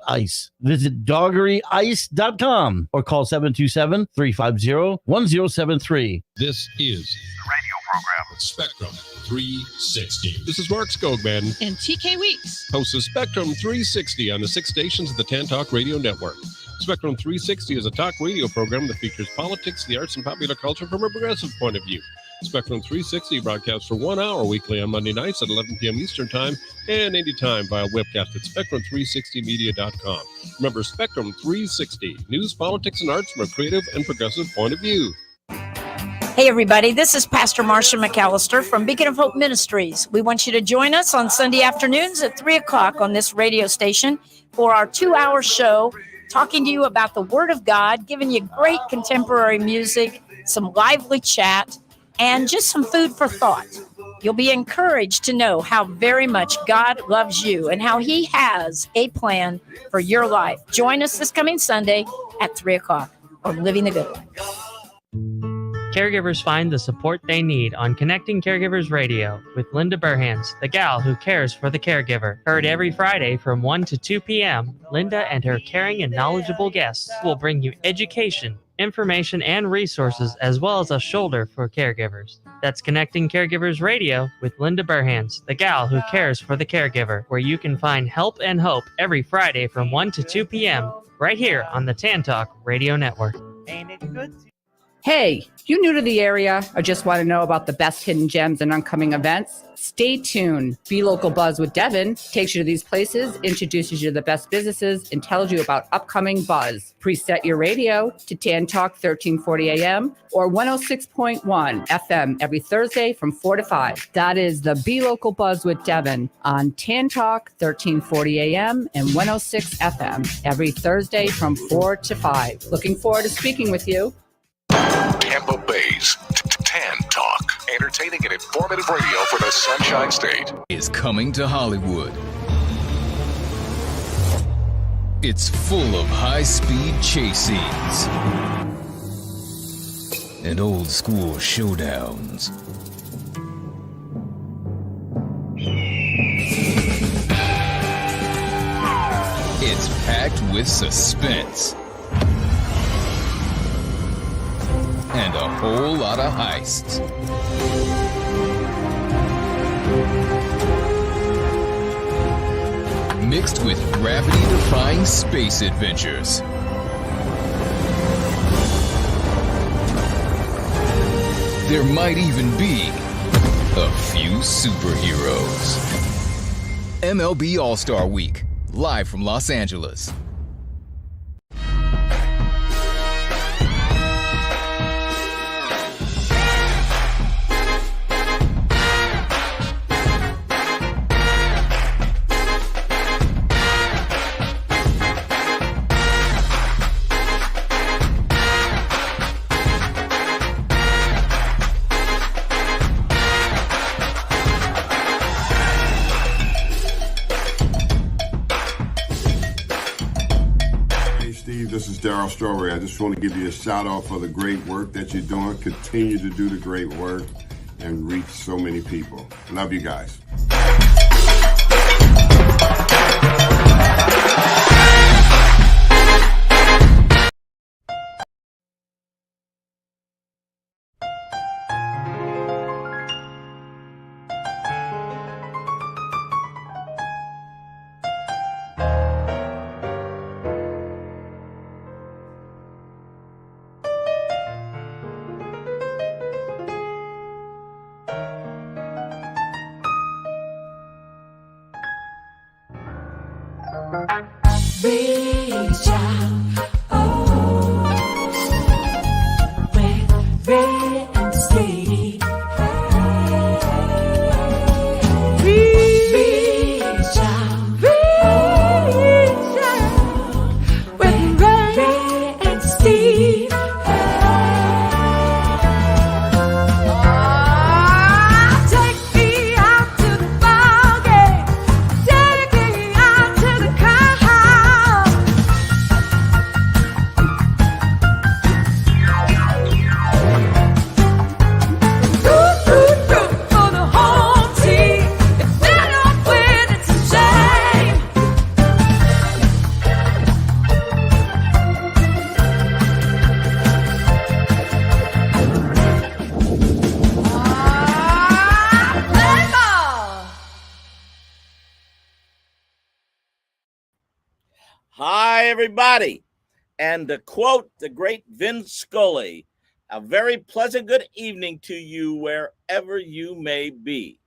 Ice. Visit doggeryice.com or call 727-350-1073. This is the radio program Spectrum 360. This is Mark Skogman and TK Weeks, host of Spectrum 360 on the 6 stations of the Tantalk Radio Network. Spectrum 360 is a talk radio program that features politics, the arts, and popular culture from a progressive point of view. Spectrum 360 broadcasts for 1 hour weekly on Monday nights at 11 p.m. Eastern Time and anytime via webcast at spectrum360media.com. Remember, Spectrum 360, news, politics, and arts from a creative and progressive point of view. Hey, everybody, this is Pastor Marcia McAllister from Beacon of Hope Ministries. We want you to join us on Sunday afternoons at 3 o'clock on this radio station for our 2-hour show, talking to you about the Word of God, giving you great contemporary music, some lively chat, and just some food for thought. You'll be encouraged to know how very much God loves you and how He has a plan for your life. Join us this coming Sunday at 3 o'clock on Living the Good Life. Caregivers find the support they need on Connecting Caregivers Radio with Linda Burhans, the gal who cares for the caregiver. Heard every Friday from 1 to 2 p.m., Linda and her caring and knowledgeable guests will bring you education, information, and resources, as well as a shoulder for caregivers. That's Connecting Caregivers Radio with Linda Burhans, the gal who cares for the caregiver, where you can find help and hope every Friday from 1 to 2 p.m. right here on the Tantalk Radio Network. Ain't it good? Hey, you new to the area or just want to know about the best hidden gems and upcoming events? Stay tuned. Be Local Buzz with Devin takes you to these places, introduces you to the best businesses, and tells you about upcoming buzz. Preset your radio to Tantalk 1340 AM or 106.1 FM every Thursday from 4 to 5. That is the Be Local Buzz with Devin on Tantalk 1340 AM and 106 FM every Thursday from 4 to 5. Looking forward to speaking with you. Tampa Bay's Tan Talk, entertaining and informative radio for the Sunshine State, is coming to Hollywood. It's full of high-speed chase scenes and old-school showdowns. It's packed with suspense and a whole lot of heists. Mixed with gravity-defying space adventures. There might even be a few superheroes. MLB All-Star Week, live from Los Angeles. Strawberry. I just want to give you a shout out for the great work that you're doing. Continue to do the great work and reach so many people. Love you guys. Reach out, oh, with Ray and Steve. Reach out, with Ray and Steve. Take me out to the ball game. Take me out to the car. Hi, everybody. And to quote the great Vince Scully, a very pleasant good evening to you wherever you may be.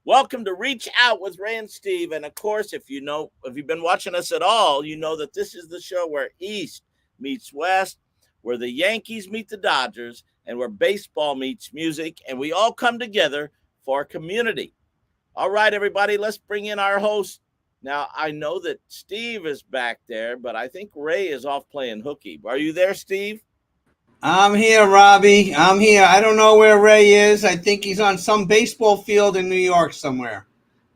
Welcome to Reach Out with Ray and Steve. And of course, if you've been watching us at all, you know that this is the show where East meets West, where the Yankees meet the Dodgers, and where baseball meets music, and we all come together for a community. All right, everybody, let's bring in our host. Now, I know that Steve is back there, but I think Ray is off playing hooky. Are you there, Steve? I'm here, Robbie. I'm here. I don't know where Ray is. I think he's on some baseball field in New York somewhere.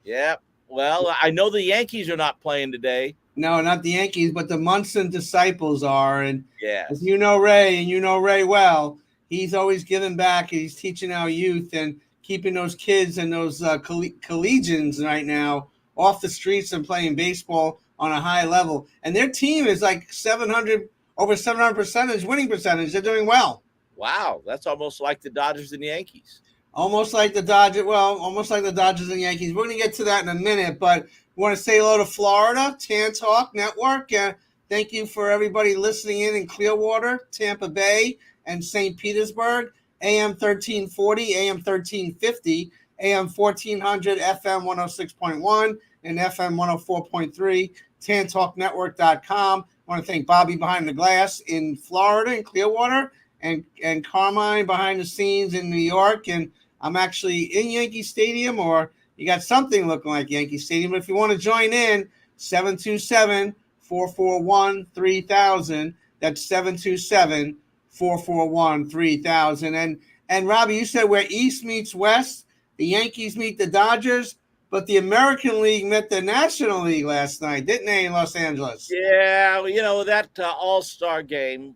Yeah. Well, I know the Yankees are not playing today. No, not the Yankees, but the Munson disciples are. And yes, as you know Ray, and you know Ray well, he's always giving back. He's teaching our youth and keeping those kids and those collegians right now off the streets and playing baseball on a high level. And their team is like over 700% winning percentage. They're doing well. Wow, that's almost like the Dodgers and the Yankees. Almost like the Dodgers. Well, almost like the Dodgers and Yankees. We're going to get to that in a minute, but we want to say hello to Florida, Tan Talk Network. Thank you for everybody listening in Clearwater, Tampa Bay, and St. Petersburg. AM 1340, AM 1350, AM 1400, FM 106.1, and FM 104.3, TanTalkNetwork.com. I want to thank Bobby behind the glass in Florida, in Clearwater, and Carmine behind the scenes in New York. And I'm actually in Yankee Stadium, or you got something looking like Yankee Stadium. But if you want to join in, 727-441-3000. That's 727-441-3000. And Robbie, you said where East meets West, the Yankees meet the Dodgers, but the American League met the National League last night, didn't they, in Los Angeles? Yeah, you know, that all-star game,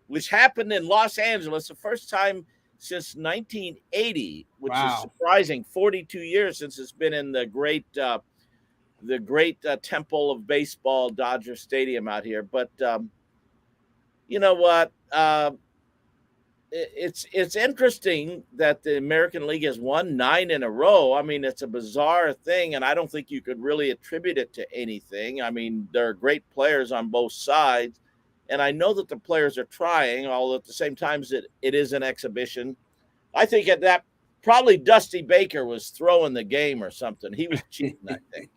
which happened in Los Angeles the first time since 1980, which is surprising. 42 years since it's been in the great temple of baseball, Dodger Stadium out here. But you know what? It's interesting that the American League has won 9 in a row. I mean, it's a bizarre thing, and I don't think you could really attribute it to anything. I mean, there are great players on both sides, and I know that the players are trying, although at the same time it is an exhibition. I think at that probably Dusty Baker was throwing the game or something. He was cheating, I think.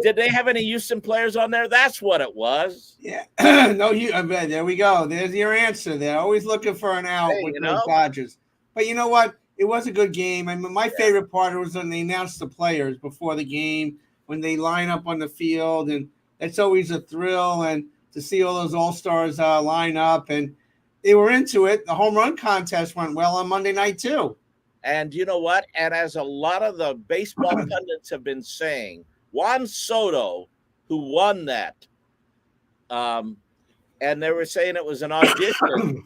Did they have any Houston players on there? That's what it was. Yeah. No, there we go. There's your answer. They're always looking for an out with those Dodgers. But you know what? It was a good game. I mean, my favorite part was when they announced the players before the game, when they line up on the field, and it's always a thrill. And to see all those all-stars line up, and they were into it. The home run contest went well on Monday night too. And you know what? And as a lot of the baseball pundits have been saying, Juan Soto, who won that, and they were saying it was an audition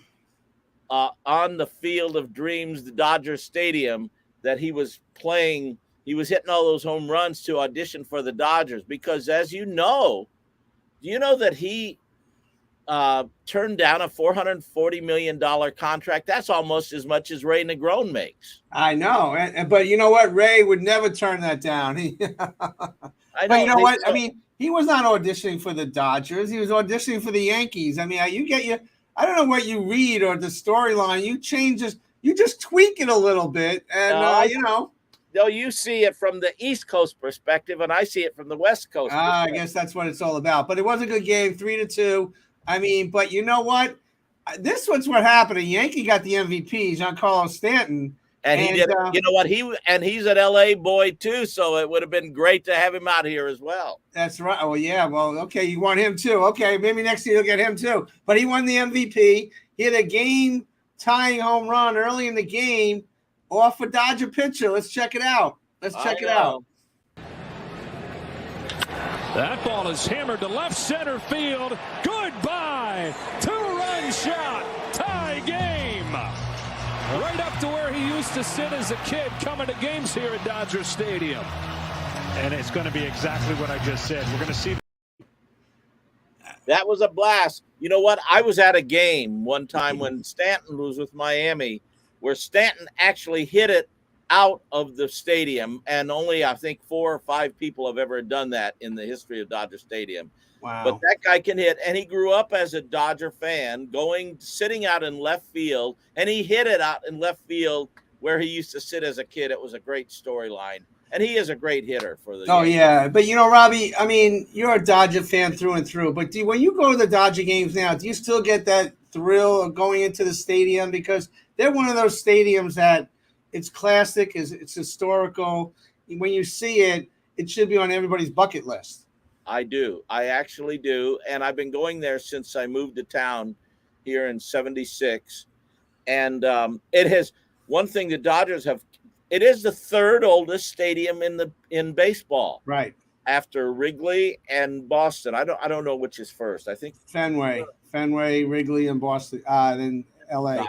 on the Field of Dreams, the Dodger Stadium, that he was playing. He was hitting all those home runs to audition for the Dodgers because, as you know, do you know that he turned down a $440 million contract? That's almost as much as Ray Negron makes. I know, but you know what? Ray would never turn that down. I know. But you know what? I mean, he was not auditioning for the Dodgers. He was auditioning for the Yankees. I mean, I don't know what you read or the storyline. You just tweak it a little bit, and you know. No, you see it from the East Coast perspective, and I see it from the West Coast I guess that's what it's all about. But it was a good game, 3-2. I mean, but you know what? This was what happened. A Yankee got the MVP, Giancarlo Stanton. And he did. You know what? He's an LA boy too, so it would have been great to have him out here as well. That's right. Oh yeah. Well, okay, you want him too. Okay, maybe next year you'll get him too. But he won the MVP. He had a game-tying home run early in the game off a Dodger pitcher. Let's check it out. That ball is hammered to left center field. Goodbye. 2-run shot. Tie game. Right up to where he used to sit as a kid coming to games here at Dodger Stadium. And it's going to be exactly what I just said. We're going to see. That was a blast. You know what? I was at a game one time when Stanton was with Miami, where Stanton actually hit it out of the stadium, and only I think 4 or 5 people have ever done that in the history of Dodger Stadium. Wow. But that guy can hit, and he grew up as a Dodger fan, sitting out in left field, and he hit it out in left field where he used to sit as a kid. It was a great storyline, and he is a great hitter for the Yankees. Yeah, but Robbie, I mean, you're a Dodger fan through and through, but when you go to the Dodger games now, do you still get that thrill of going into the stadium? Because they're one of those stadiums that it's classic, it's historical. When you see it, it should be on everybody's bucket list. I do. I actually do. And I've been going there since I moved to town here in 76. And it has one thing the Dodgers have. It is the third oldest stadium in baseball. Right. After Wrigley and Boston. I don't know which is first. I think Fenway, Wrigley, and Boston, then LA.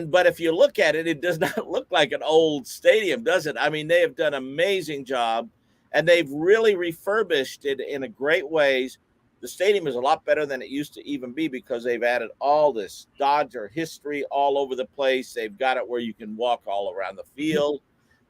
But if you look at it, it does not look like an old stadium, does it? I mean, they have done an amazing job, and they've really refurbished it in a great ways. The stadium is a lot better than it used to even be because they've added all this Dodger history all over the place. They've got it where you can walk all around the field.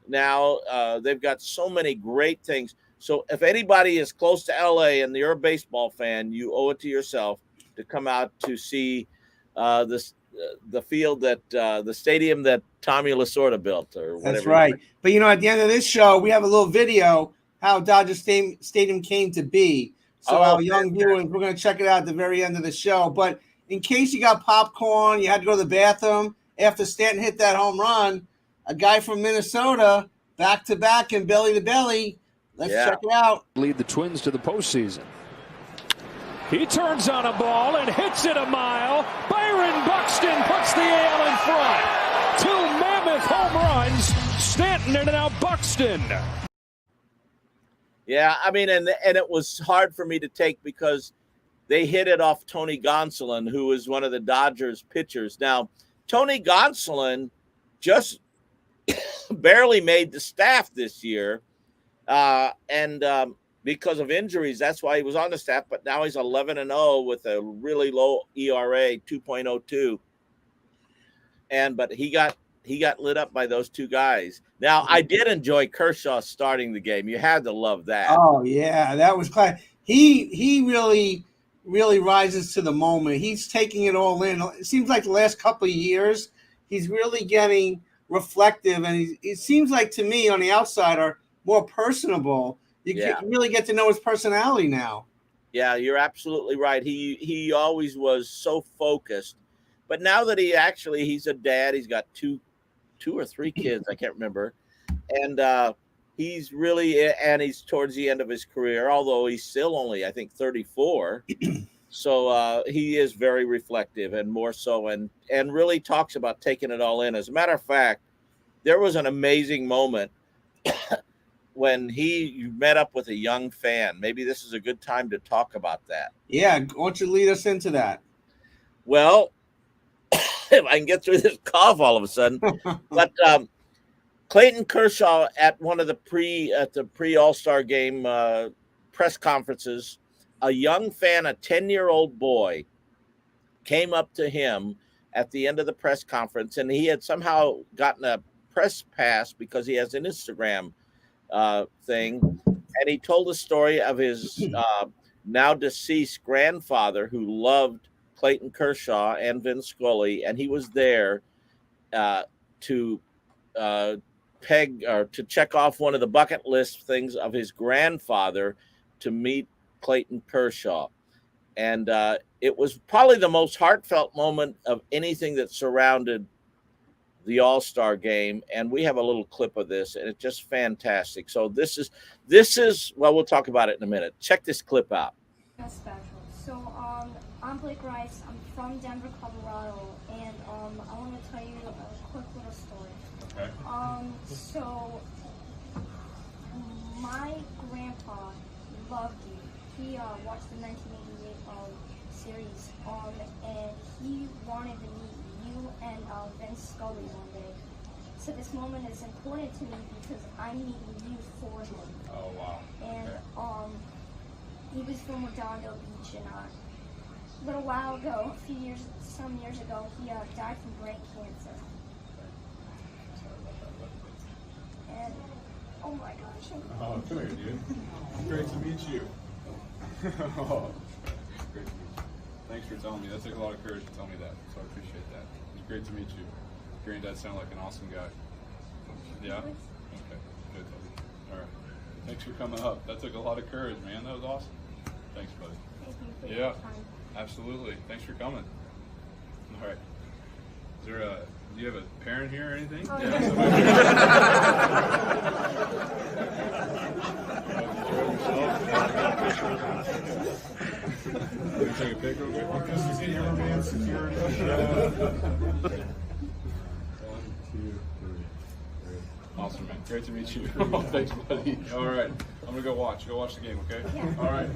Now they've got so many great things. So if anybody is close to LA and you're a baseball fan, you owe it to yourself to come out to see the field that the stadium that Tommy Lasorda built or whatever. That's right. But at the end of this show, we have a little video how Dodger Stadium came to be. So our young viewers, we're going to check it out at the very end of the show. But in case you got popcorn, you had to go to the bathroom after Stanton hit that home run, a guy from Minnesota, back-to-back and belly-to-belly. Let's check it out. Lead the Twins to the postseason. He turns on a ball and hits it a mile. Byron Buxton puts the AL in front. 2 mammoth home runs. Stanton and now Buxton. Yeah, I mean, and it was hard for me to take because they hit it off Tony Gonsolin, who was one of the Dodgers pitchers. Now, Tony Gonsolin just barely made the staff this year, and because of injuries, that's why he was on the staff. But now he's 11-0 with a really low ERA, 2.02, but he got lit up by those 2 guys. Now, I did enjoy Kershaw starting the game. You had to love that. Oh, yeah, that was class. He really, really rises to the moment. He's taking it all in. It seems like the last couple of years, he's really getting reflective, and it seems like to me on the outside are more personable. You can really get to know his personality now. Yeah, you're absolutely right. He always was so focused. But now that he's a dad, he's got two or three kids, I can't remember. And he's towards the end of his career, although he's still only, I think, 34. So he is very reflective and more so and really talks about taking it all in. As a matter of fact, there was an amazing moment when he met up with a young fan. Maybe this is a good time to talk about that. Yeah, why don't you lead us into that? Well, if I can get through this cough all of a sudden. But Clayton Kershaw at one of the pre-All-Star game press conferences, a young fan, a 10-year-old boy, came up to him at the end of the press conference, and he had somehow gotten a press pass because he has an Instagram thing, and he told the story of his now deceased grandfather who loved Clayton Kershaw and Vin Scully, and he was there to check off one of the bucket list things of his grandfather to meet Clayton Kershaw. And it was probably the most heartfelt moment of anything that surrounded the All-Star game. And we have a little clip of this, and it's just fantastic. So this is, well, we'll talk about it in a minute. Check this clip out. Special. So I'm Blake Rice. I'm from Denver, Colorado, and I want to tell you a quick little story. Okay. So my grandpa loved you. He watched the 1988 series, and he wanted to meet you and Vin Scully one day. So this moment is important to me because I'm meeting you for him. Oh wow. And okay. He was from Redondo Beach, and a little while ago, some years ago, he died from brain cancer. And oh my gosh. Oh, come here, dude. Great to meet you. Oh, great to meet you. Thanks for telling me. That took a lot of courage to tell me that, so I appreciate that. It was great to meet you. Granddad sounded like an awesome guy. Yeah? Okay, good. All right. Thanks for coming up. That took a lot of courage, man. That was awesome. Thanks, buddy. Thank you for Yeah, your time. absolutely. Thanks for coming. All right. Is there a, do you have a parent here or anything? Oh, yeah. Can we take a pic real quick? Cameraman, security. 1, 2, 3. Great. Awesome, man. Great to meet you. Thanks, buddy. All right. I'm going to go watch. Go watch the game, okay? Yeah. All right.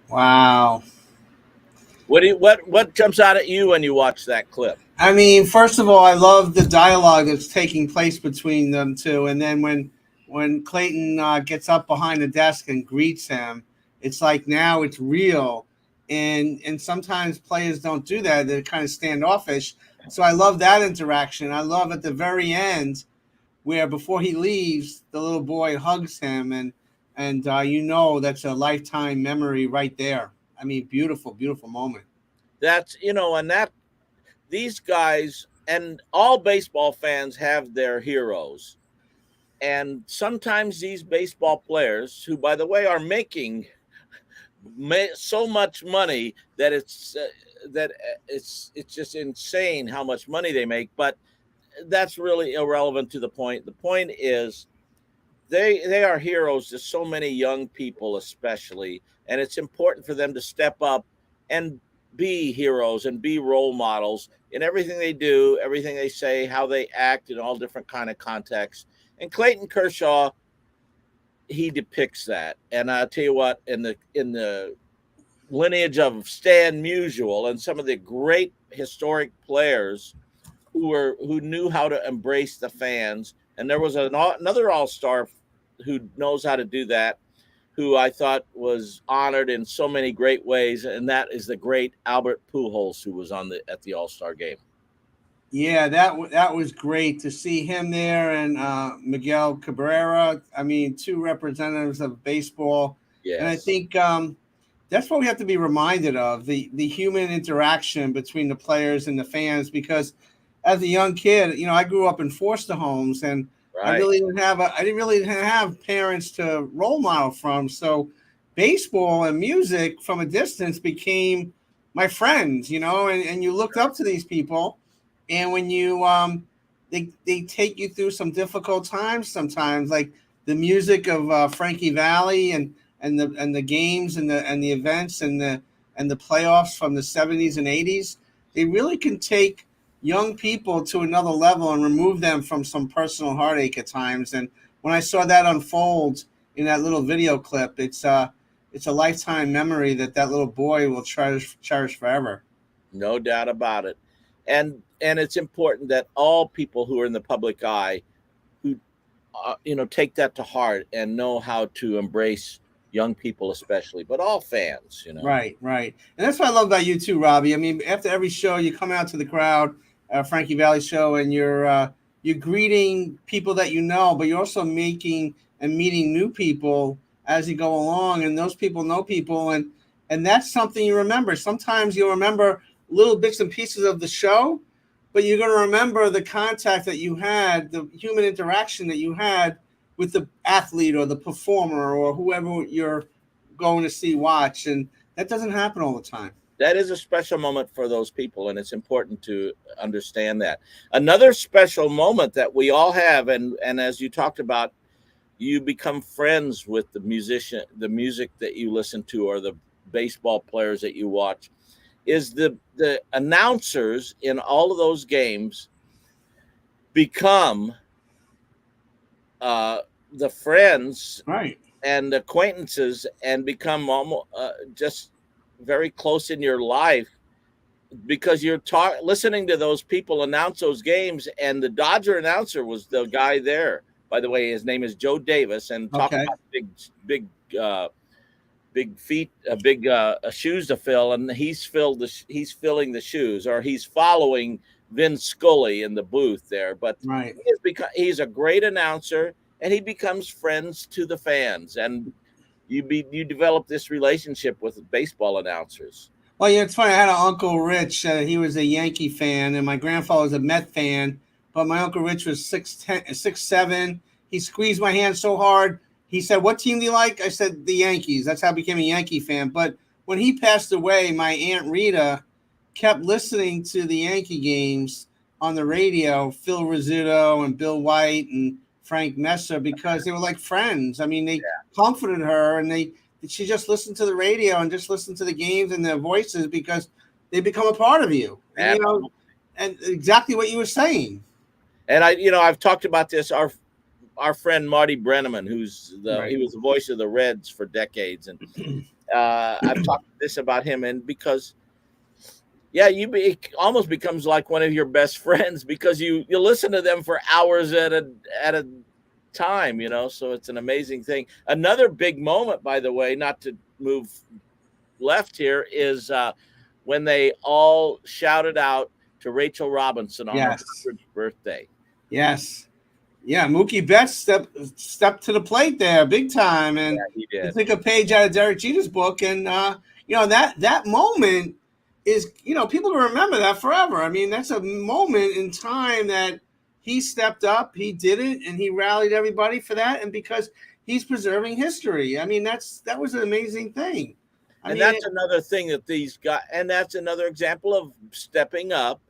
Wow. What jumps out at you when you watch that clip? I mean, first of all, I love the dialogue that's taking place between them two, and then when Clayton gets up behind the desk and greets him, it's like now it's real, and sometimes players don't do that; they're kind of standoffish. So I love that interaction. I love at the very end where before he leaves, the little boy hugs him, and that's a lifetime memory right there. I mean, beautiful, beautiful moment. That's, and that these guys and all baseball fans have their heroes. And sometimes these baseball players, who, by the way, are making so much money that it's just insane how much money they make. But that's really irrelevant to the point. The point is they are heroes to so many young people, especially. And it's important for them to step up and be heroes and be role models in everything they do, everything they say, how they act in all different kind of contexts. And Clayton Kershaw, he depicts that. And I'll tell you what, in the lineage of Stan Musial and some of the great historic players who knew how to embrace the fans, and there was another all-star who knows how to do that, who I thought was honored in so many great ways, and that is the great Albert Pujols, who was at the All-Star game. Yeah, that was great to see him there, and Miguel Cabrera. I mean, two representatives of baseball. Yes. And I think that's what we have to be reminded of, the human interaction between the players and the fans, because as a young kid, I grew up in foster homes, and right. I didn't really have parents to role model from. So baseball and music from a distance became my friends, and you looked up to these people. And when you they take you through some difficult times sometimes, like the music of Frankie Valli and the games and the events and the playoffs from the 70s and 80s, they really can take young people to another level and remove them from some personal heartache at times. And when I saw that unfold in that little video clip, it's a lifetime memory that little boy will cherish forever. No doubt about it. And it's important that all people who are in the public eye, who take that to heart and know how to embrace young people, especially, but all fans. Right. And that's what I love about you too, Robbie. I mean, after every show, you come out to the crowd, Frankie Valli show, and you're greeting people that you know, but you're also making and meeting new people as you go along, and those people know people, and that's something you remember. Sometimes you'll remember little bits and pieces of the show, but you're going to remember the contact that you had, the human interaction that you had with the athlete or the performer or whoever you're going to see watch, and that doesn't happen all the time. That is a special moment for those people, and it's important to understand that. Another special moment that we all have, and as you talked about, you become friends with the music that you listen to or the baseball players that you watch, is the announcers in all of those games become the friends, right, and acquaintances, and become almost just very close in your life, because you're listening to those people announce those games. And the Dodger announcer was the guy there, by the way. His name is Joe Davis, and talk about big feet, big shoes to fill, and he's filling the shoes, or he's following Vin Scully in the booth there, but Right. he's a great announcer, and he becomes friends to the fans, and you develop this relationship with baseball announcers. Well, yeah, it's funny. I had an Uncle Rich. He was a Yankee fan, and my grandfather was a Met fan. But my Uncle Rich was 6'10", 6'7". He squeezed my hand so hard. He said, "What team do you like?" I said, "The Yankees." That's how I became a Yankee fan. But when he passed away, my Aunt Rita kept listening to the Yankee games on the radio, Phil Rizzuto and Bill White and Frank Messer, because they were like friends. I mean, they comforted her, and she just listened to the radio and just listened to the games and their voices because they become a part of you. And, and exactly what you were saying. And I've talked about this. Our friend Marty Brenneman, he was the voice of the Reds for decades, and I've talked this about him, and because it almost becomes like one of your best friends because you listen to them for hours at a time, so it's an amazing thing. Another big moment, by the way, not to move left here, is when they all shouted out to Rachel Robinson on her 100th birthday. Yes. Yeah, Mookie Betts stepped to the plate there big time, and he did. He took a page out of Derek Jeter's book, and that moment is, people will remember that forever. I mean, that's a moment in time that he stepped up, he did it, and he rallied everybody for that, and because he's preserving history. I mean, that was an amazing thing. That's another thing that these guys, and that's another example of stepping up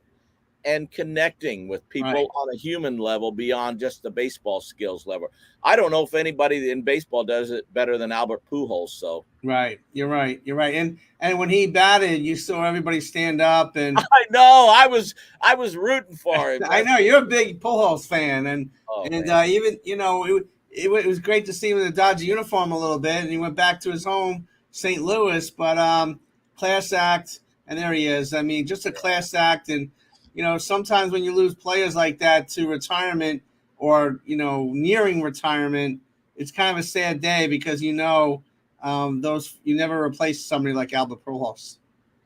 and connecting with people on a human level beyond just the baseball skills level. I don't know if anybody in baseball does it better than Albert Pujols. So right, you're right. And when he batted, you saw everybody stand up, and I know I was rooting for him. I know you're a big Pujols fan, and even it was great to see him in the Dodger uniform a little bit, and he went back to his home, St. Louis. But class act, and there he is. I mean, just a class act. And sometimes when you lose players like that to retirement or, nearing retirement, it's kind of a sad day because, you never replace somebody like Albert Pujols.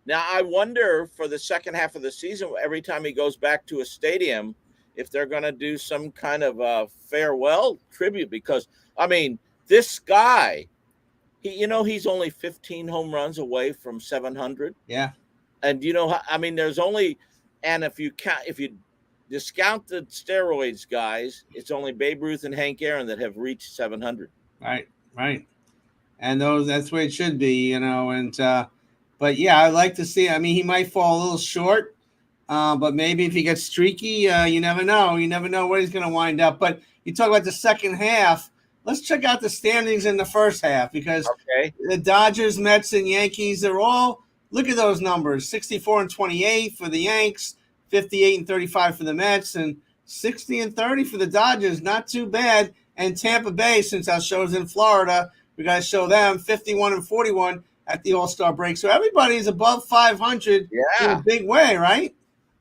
Now, I wonder for the second half of the season, every time he goes back to a stadium, if they're going to do some kind of farewell tribute, because, I mean, this guy, he's only 15 home runs away from 700. Yeah. And, there's only, and if you discount the steroids guys, it's only Babe Ruth and Hank Aaron that have reached 700. Right. And that's where it should be, but yeah, I'd like to see. I mean, he might fall a little short, but maybe if he gets streaky, you never know. You never know where he's going to wind up. But you talk about the second half. Let's check out the standings in the first half because the Dodgers, Mets, and Yankees are all. Look at those numbers: 64 and 28 for the Yanks, 58 and 35 for the Mets, and 60 and 30 for the Dodgers. Not too bad. And Tampa Bay, since our show's in Florida, we got to show them 51 and 41 at the All-Star break. So everybody's above 500 in a big way, right?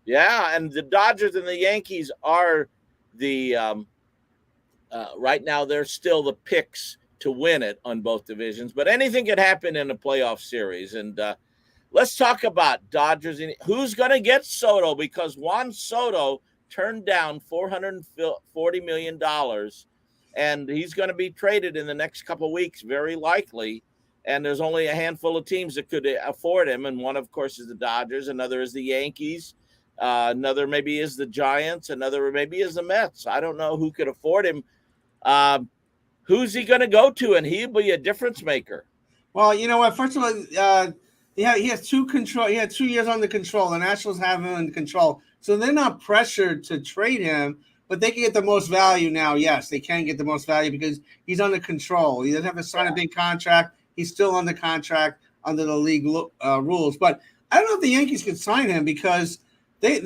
Yeah, and the Dodgers and the Yankees are the right now they're still the picks to win it on both divisions. But anything could happen in a playoff series. And let's talk about Dodgers. Who's going to get Soto? Because Juan Soto turned down $440 million, and he's going to be traded in the next couple of weeks, very likely. And there's only a handful of teams that could afford him. And one, of course, is the Dodgers. Another is the Yankees. Another maybe is the Giants. Another maybe is the Mets. I don't know who could afford him. Who's he going to go to? And he'll be a difference maker. Well, you know what? First of all, he has two control. He had 2 years under control. The Nationals have him under control, so they're not pressured to trade him. But they can get the most value now. Yes, they can get the most value because he's under control. He doesn't have to sign a big contract. He's still under contract under the league rules. But I don't know if the Yankees could sign him because they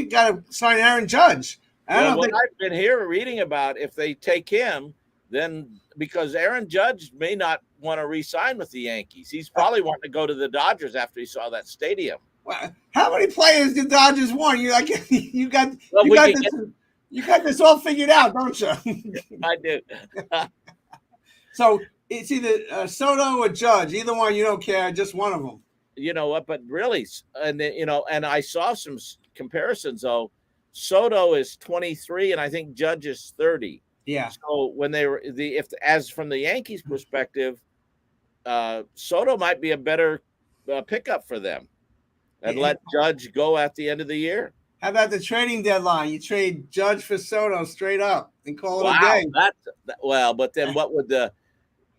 got to sign Aaron Judge. I've been here reading about if they take him, then because Aaron Judge may not want to re-sign with the Yankees. He's probably wanting to go to the Dodgers after he saw that stadium. Well, how many players did Dodgers want? You got this all figured out, don't you? I do. So it's either Soto or Judge. Either one, you don't care. Just one of them. You know what? But really, and I saw some comparisons, though, Soto is 23, and I think Judge is 30. Yeah. So when they were as from the Yankees' perspective, Soto might be a better pickup for them, and let Judge go at the end of the year. How about the trading deadline? You trade Judge for Soto straight up and call it a day. But then what would the?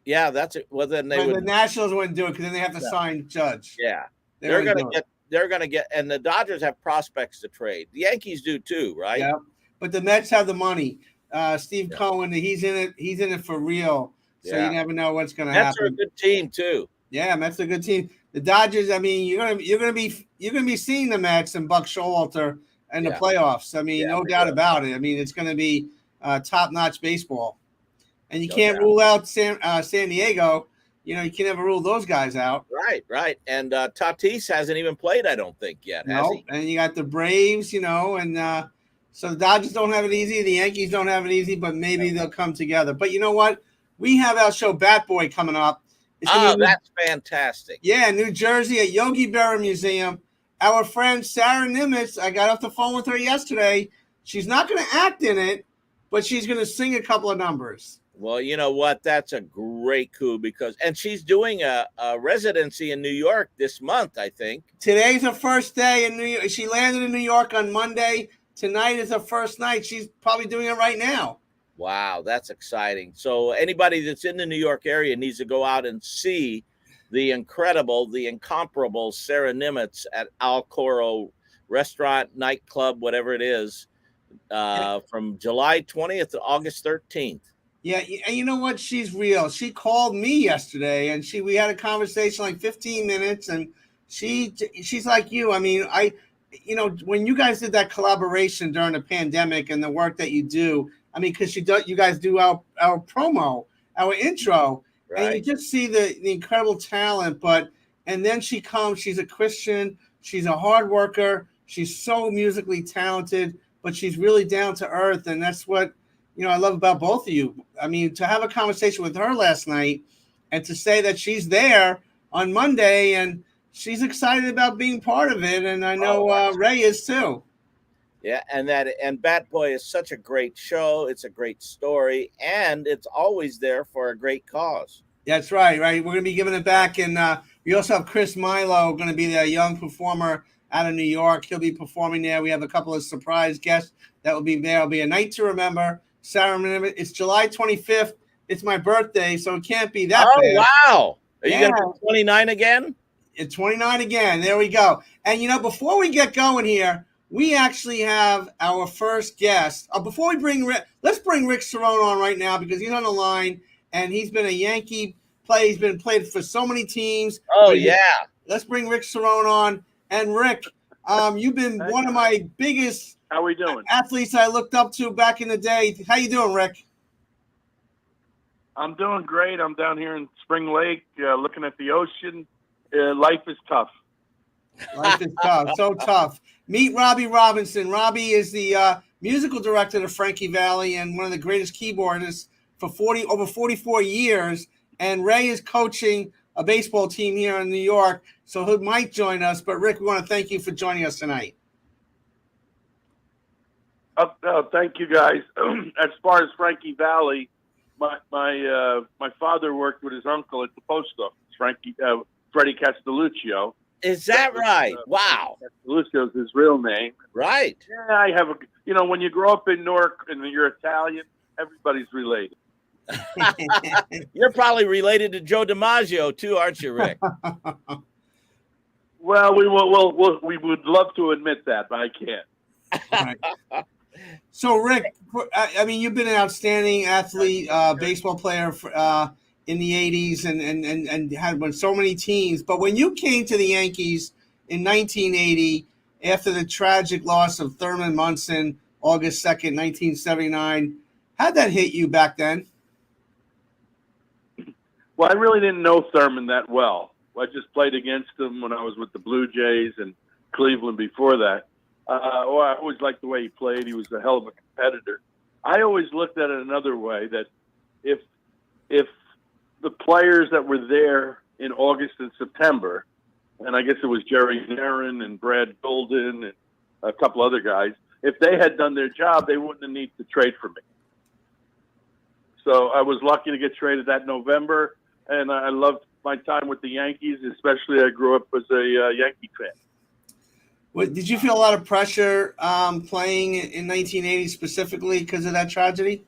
Yeah, that's it. Well, then the Nationals wouldn't do it because then they have to sign Judge. Yeah, they're gonna get, and the Dodgers have prospects to trade. The Yankees do too, right? Yeah, but the Mets have the money. Steve Cohen, he's in it. He's in it for real. So you never know what's going to happen. Mets are a good team too. Yeah, Mets are a good team. The Dodgers. I mean, you're gonna be seeing the Mets and Buck Showalter in the playoffs. I mean, no doubt about it. I mean, it's going to be top-notch baseball, and you can't rule out San Diego. You know, you can never rule those guys out. Right. And Tatis hasn't even played, I don't think, yet, has he? And you got the Braves, and so the Dodgers don't have it easy. The Yankees don't have it easy, but maybe they'll come together. But you know what? We have our show Bat Boy coming up. That's fantastic. Yeah, New Jersey at Yogi Berra Museum. Our friend Sarah Nimitz, I got off the phone with her yesterday. She's not going to act in it, but she's going to sing a couple of numbers. Well, you know what? That's a great coup and she's doing a residency in New York this month, I think. Today's her first day in New York. She landed in New York on Monday. Tonight is her first night. She's probably doing it right now. Wow, that's exciting. So anybody that's in the New York area needs to go out and see the incomparable Sarah Nimitz at Al Coro restaurant, nightclub, whatever it is, from July 20th to August 13th. Yeah, and you know what? She's real. She called me yesterday, and we had a conversation like 15 minutes, and she's like you. I mean, when you guys did that collaboration during the pandemic and the work that you do, I mean, because you guys do our promo, our intro, and you just see the incredible talent. And then she comes. She's a Christian. She's a hard worker. She's so musically talented, but she's really down to earth, and that's what I love about both of you. I mean, to have a conversation with her last night, and to say that she's there on Monday and she's excited about being part of it, and I know Ray is too. Yeah, and Bat Boy is such a great show. It's a great story, and it's always there for a great cause. That's right. We're going to be giving it back, and we also have Chris Milo going to be the young performer out of New York. He'll be performing there. We have a couple of surprise guests that will be there. It'll be a night to remember. Sarah, it's July 25th. It's my birthday, so it can't be that bad. Wow. Are you going to be 29 again? It's 29 again. There we go. And, before we get going here, we actually have our first guest. Before we bring let's bring Rick Cerrone on right now because he's on the line, and he's been a Yankee player. He's been played for so many teams. Oh, yeah. Let's bring Rick Cerrone on. And, Rick, you've been one of my biggest – how we doing? Athletes I looked up to back in the day. How you doing, Rick? I'm doing great. I'm down here in Spring Lake looking at the ocean. Life is tough. Life is tough. So tough. Meet Robbie Robinson. Robbie is the musical director of Frankie Valli and one of the greatest keyboardists for over 44 years. And Ray is coaching a baseball team here in New York, so he might join us. But, Rick, we want to thank you for joining us tonight. Thank you, guys. As far as Frankie Valli, my father worked with his uncle at the post office, Freddie Castelluccio. Is that right? Wow. Castelluccio is his real name. Right. Yeah, I have when you grow up in Newark and you're Italian, everybody's related. You're probably related to Joe DiMaggio too, aren't you, Rick? Well, we would love to admit that, but I can't. Right. So, Rick, I mean, you've been an outstanding athlete, baseball player in the 80s and had won so many teams. But when you came to the Yankees in 1980, after the tragic loss of Thurman Munson, August 2nd, 1979, how'd that hit you back then? Well, I really didn't know Thurman that well. I just played against him when I was with the Blue Jays and Cleveland before that. I always liked the way he played. He was a hell of a competitor. I always looked at it another way, that if the players that were there in August and September, and I guess it was Jerry Narron and Brad Golden and a couple other guys. If they had done their job, they wouldn't have needed to trade for me. So I was lucky to get traded that November, and I loved my time with the Yankees, especially I grew up as a Yankee fan. Did you feel a lot of pressure playing in 1980 specifically because of that tragedy?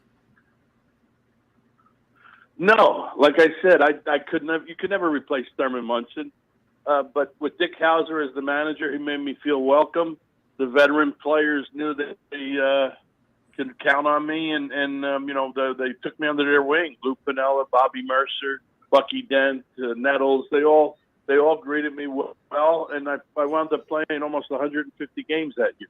No, like I said, I could never. You could never replace Thurman Munson. But with Dick Hauser as the manager, he made me feel welcome. The veteran players knew that they could count on me, and they took me under their wing. Lou Piniella, Bobby Mercer, Bucky Dent, Nettles. They all greeted me well, and I wound up playing almost 150 games that year.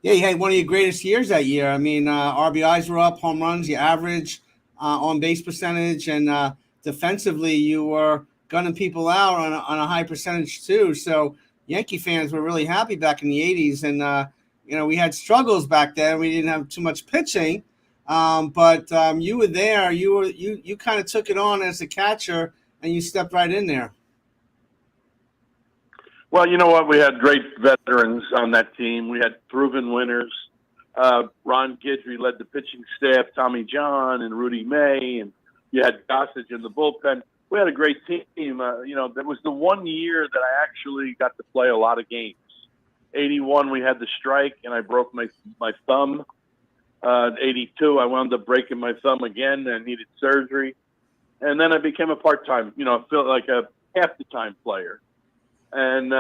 Yeah, you had one of your greatest years that year. I mean, RBIs were up, home runs, your average on base percentage, and defensively you were gunning people out on a high percentage too. So Yankee fans were really happy back in the 80s, and we had struggles back then. We didn't have too much pitching, but you were there. You kind of took it on as a catcher, and you stepped right in there. Well, you know what? We had great veterans on that team. We had proven winners. Ron Guidry led the pitching staff, Tommy John and Rudy May, and you had Gossage in the bullpen. We had a great team. That was the one year that I actually got to play a lot of games. 81, we had the strike, and I broke my thumb. 82, I wound up breaking my thumb again and needed surgery. And then I became a part-time, felt like a half-the-time player. And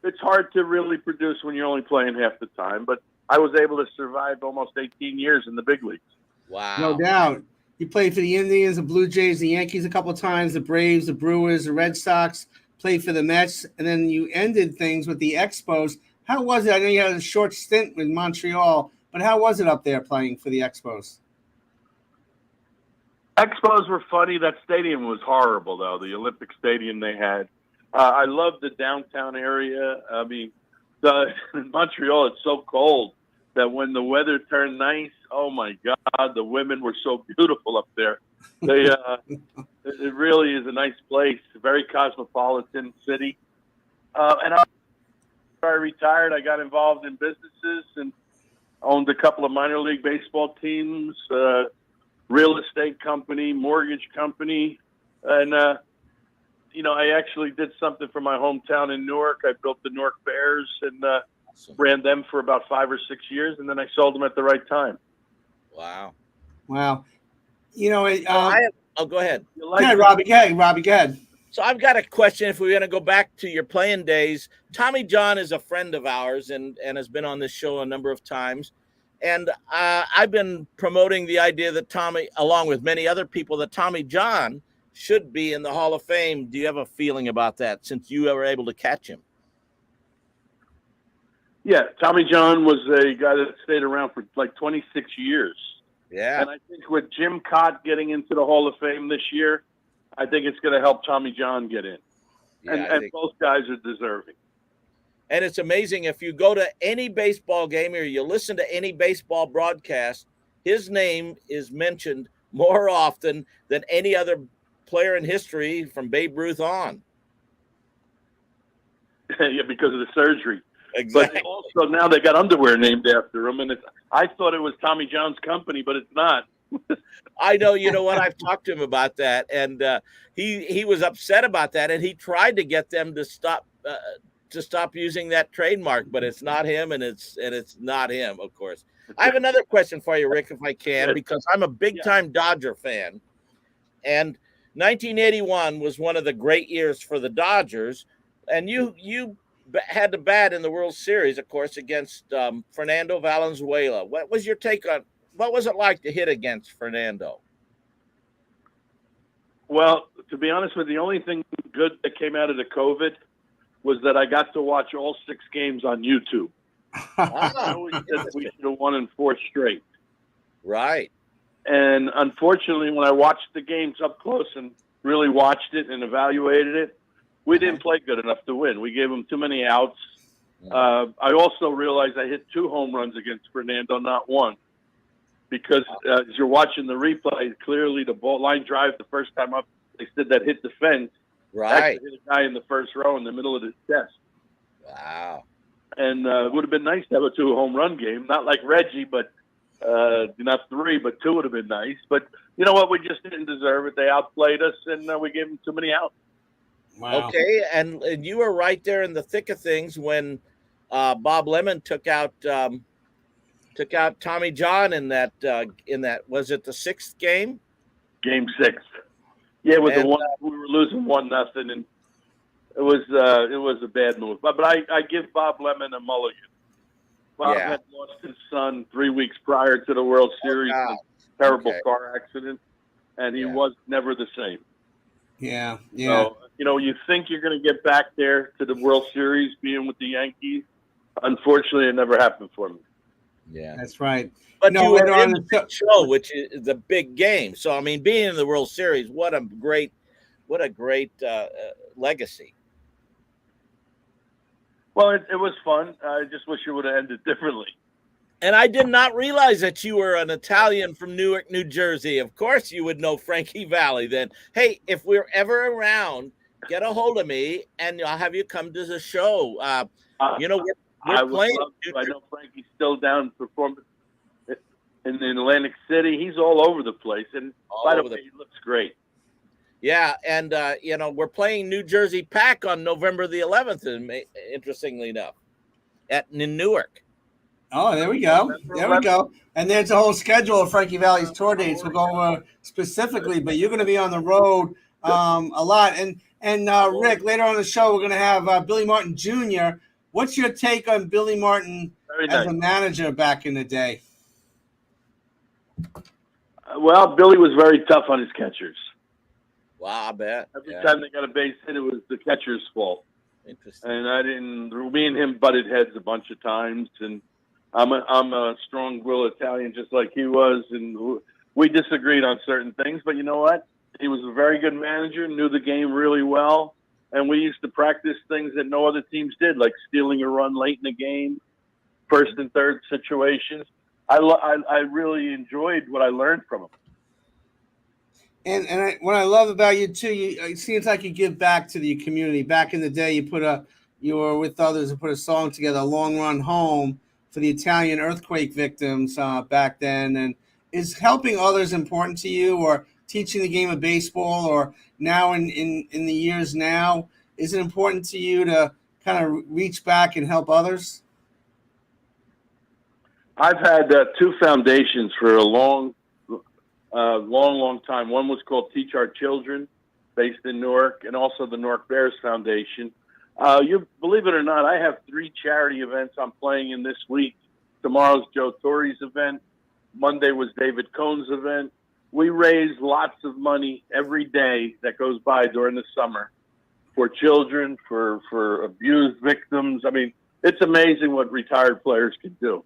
it's hard to really produce when you're only playing half the time, but I was able to survive almost 18 years in the big leagues. Wow. No doubt. You played for the Indians, the Blue Jays, the Yankees a couple of times, the Braves, the Brewers, the Red Sox, played for the Mets, and then you ended things with the Expos. How was it? I know you had a short stint with Montreal, but how was it up there playing for the Expos? Expos were funny. That stadium was horrible, though, the Olympic Stadium they had. I love the downtown area. I mean, in Montreal, it's so cold that when the weather turned nice, oh my God, the women were so beautiful up there. They, it really is a nice place, a very cosmopolitan city. And after I retired, I got involved in businesses and owned a couple of minor league baseball teams, real estate company, mortgage company, and I actually did something for my hometown in Newark. I built the Newark Bears and ran them for about 5 or 6 years, and then I sold them at the right time. Wow. Wow. Go ahead. Go ahead, Robbie. Go ahead. So I've got a question. If we're going to go back to your playing days, Tommy John is a friend of ours and has been on this show a number of times. And I've been promoting the idea that Tommy, along with many other people, that Tommy John should be in the Hall of Fame. Do you have a feeling about that since you were able to catch him? Yeah, Tommy John was a guy that stayed around for like 26 years. Yeah. And I think with Jim Cott getting into the Hall of Fame this year, I think it's going to help Tommy John get in. Yeah, and both guys are deserving. And it's amazing if you go to any baseball game or you listen to any baseball broadcast, his name is mentioned more often than any other player in history from Babe Ruth on. Yeah, because of the surgery. Exactly. But also now they got underwear named after him, and I thought it was Tommy John's company, but it's not. I know. You know what? I've talked to him about that, and he was upset about that, and he tried to get them to stop using that trademark, but it's not him, and it's not him, of course. I have another question for you, Rick, if I can, because I'm a big-time Dodger fan, and 1981 was one of the great years for the Dodgers, and you had to bat in the World Series, of course, against Fernando Valenzuela. What was your take on what was it like to hit against Fernando? Well, to be honest with you, the only thing good that came out of the COVID was that I got to watch all 6 games on YouTube. I always said we should have won in 4 straight. Right. And unfortunately, when I watched the games up close and really watched it and evaluated it, we didn't play good enough to win. We gave them too many outs. I also realized I hit 2 home runs against Fernando, not 1. Because as you're watching the replay, clearly the ball line drive the first time up, they said that hit the fence. Right. Actually hit a guy in the first row in the middle of his chest. Wow. And it would have been nice to have a 2 home run game, not like Reggie, but not 3, but 2 would have been nice. But you know what? We just didn't deserve it. They outplayed us, and we gave them too many outs. Wow. Okay, and you were right there in the thick of things when Bob Lemon took out Tommy John in that was it the 6th game? Game 6. Yeah, with the one we were losing 1-0, and it was a bad move. But I give Bob Lemon a mulligan. Bob had lost his son 3 weeks prior to the World Series in a terrible car accident, and he was never the same. Yeah, yeah. So, you think you're going to get back there to the World Series being with the Yankees. Unfortunately, it never happened for me. Yeah, that's right. But you were in the big show, which is the big game. So, I mean, being in the World Series, what a great legacy. Well, it was fun. I just wish it would have ended differently. And I did not realize that you were an Italian from Newark, New Jersey. Of course, you would know Frankie Valli then. Hey, if we're ever around, get a hold of me, and I'll have you come to the show. We're playing. I know Frankie's still down performing in Atlantic City. He's all over the place, and by the way, he looks great. Yeah, and we're playing New Jersey Pack on November the 11th, interestingly enough, in Newark. Oh, there we go. There we go. And there's a whole schedule of Frankie Valli's tour dates. We'll go over specifically, but you're going to be on the road a lot. And Rick, later on in the show, we're going to have Billy Martin Jr. What's your take on Billy Martin as a manager back in the day? Well, Billy was very tough on his catchers. Wow, I bet. Every time they got a base hit, it was the catcher's fault. Interesting. And me and him butted heads a bunch of times, and I'm a strong-willed Italian just like he was, and we disagreed on certain things. But you know what? He was a very good manager, knew the game really well, and we used to practice things that no other teams did, like stealing a run late in the game, first and third situations. I really enjoyed what I learned from him. And what I love about you too, it seems like you give back to the community. Back in the day, you were with others and put a song together, "A Long Run Home," for the Italian earthquake victims back then. And is helping others important to you, or teaching the game of baseball, or now in the years now, is it important to you to kind of reach back and help others? I've had 2 foundations for a long time. One was called Teach Our Children, based in Newark, and also the Newark Bears Foundation. You believe it or not, I have 3 charity events I'm playing in this week. Tomorrow's Joe Torre's event. Monday was David Cohn's event. We raise lots of money every day that goes by during the summer for children, for abused victims. I mean, it's amazing what retired players can do.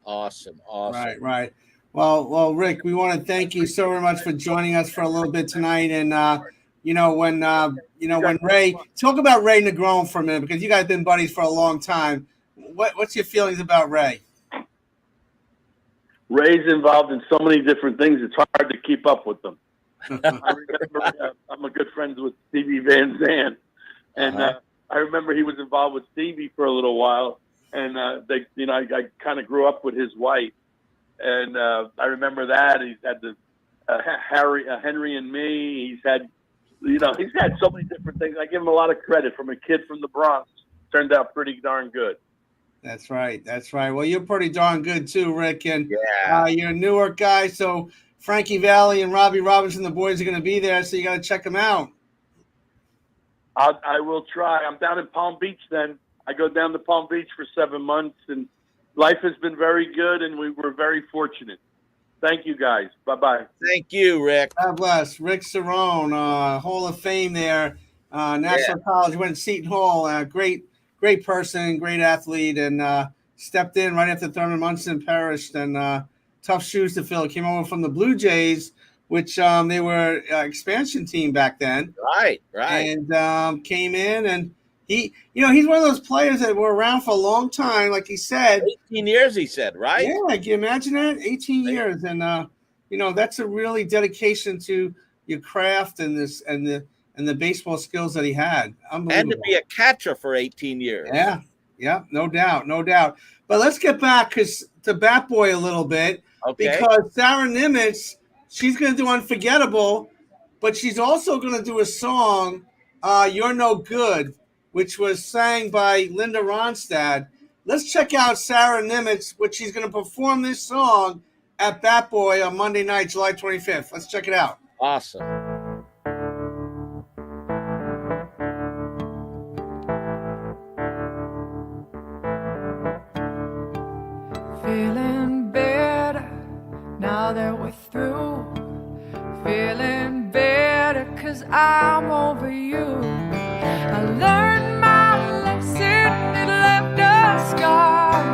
Awesome. Right. Well, Rick, we want to thank you so very much for joining us for a little bit tonight. And when Ray, talk about Ray Negron for a minute, because you guys have been buddies for a long time. What's your feelings about Ray? Ray's involved in so many different things; it's hard to keep up with them. I remember I'm a good friend with Stevie Van Zandt, and I remember he was involved with Stevie for a little while, and I kind of grew up with his wife. And I remember that he's had the Henry and me. He's had so many different things. I give him a lot of credit. From a kid from the Bronx, turned out pretty darn good. That's right. Well, you're pretty darn good too, Rick. And yeah, you're a Newark guy, so Frankie Valli and Robbie Robinson, the boys, are going to be there, so you got to check them out. I will try. I'm down in Palm Beach. Then I go down to Palm Beach for 7 months, and life has been very good, and we were very fortunate. Thank you, guys. Bye-bye. Thank you, Rick. God bless. Rick Cerrone, Hall of Fame there, National College, went to Seton Hall. Great person, great athlete, and stepped in right after Thurman Munson perished, and tough shoes to fill. Came over from the Blue Jays, which they were expansion team back then. Right. And came in, and he's one of those players that were around for a long time, like he said. 18 years, he said, right? Yeah, can you imagine that? 18 years, and that's a really dedication to your craft and the baseball skills that he had. Unbelievable. And to be a catcher for 18 years. Yeah, Yeah, no doubt, no doubt. But let's get back to Bat Boy a little bit. Okay. Because Sarah Nimitz, she's going to do Unforgettable, but she's also going to do a song, You're No Good, which was sang by Linda Ronstadt. Let's check out Sarah Nimitz, which she's going to perform this song at Bat Boy on Monday night, July 25th. Let's check it out. Awesome. Feeling better now that we're through. Feeling better 'cause I'm over you. I learned my lesson, it left a scar.